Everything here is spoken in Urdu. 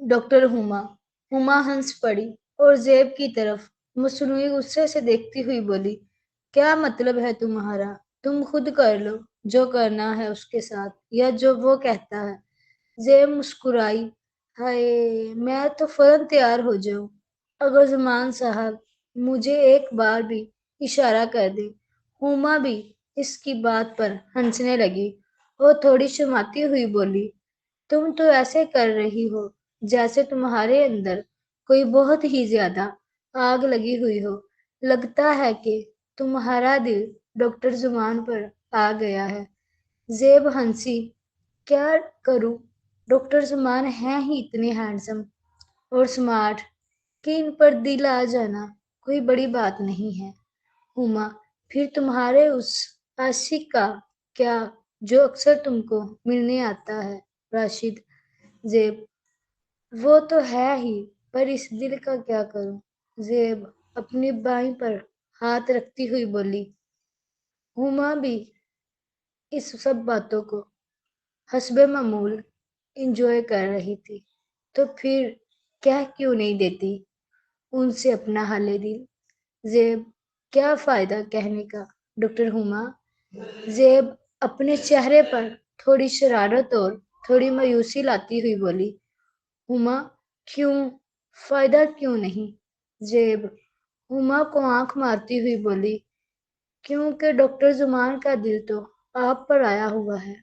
ڈاکٹر ہما ہنس پڑی اور زیب کی طرف مصنوعی غصے سے دیکھتی ہوئی بولی، کیا مطلب ہے تمہارا؟ تم خود کر لو جو کرنا ہے اس کے ساتھ، یا جو وہ کہتا ہے۔ زیب مسکرائی، ہائے میں تو فوراً تیار ہو جاؤں اگر زمان صاحب مجھے ایک بار بھی اشارہ کر دے۔ ہما بھی اس کی بات پر ہنسنے لگی اور تھوڑی شرماتی ہوئی بولی، تم تو ایسے کر رہی ہو جیسے تمہارے اندر کوئی بہت ہی زیادہ آگ لگی ہوئی ہو۔ لگتا ہے کہ تمہارا دل ڈاکٹر زمان پر آ گیا ہے۔ زیب ہنسی، کیا کروں؟ ڈاکٹر زمان ہیں ہی اتنے ہینڈسم اور سمارٹ کہ ان پر دل آ جانا کوئی بڑی بات نہیں ہے۔ ہما، پھر تمہارے اس عاشق کا کیا جو اکثر تم کو ملنے آتا ہے؟ راشد۔ زیب، وہ تو ہے ہی، پر اس دل کا کیا کروں؟ زیب اپنی بائیں پر ہاتھ رکھتی ہوئی بولی۔ ہما بھی اس سب باتوں کو حسب معمول انجوائے کر رہی تھی، تو پھر کہہ کیوں نہیں دیتی ان سے اپنا حال دل؟ زیب، کیا فائدہ کہنے کا ڈاکٹر ہما؟ زیب اپنے چہرے پر تھوڑی شرارت اور تھوڑی مایوسی لاتی ہوئی بولی، ہما کیوں فائدہ کیوں نہیں؟ زیب ہما کو آنکھ مارتی ہوئی بولی، کیونکہ ڈاکٹر زمان کا دل تو آپ پر آیا ہوا ہے۔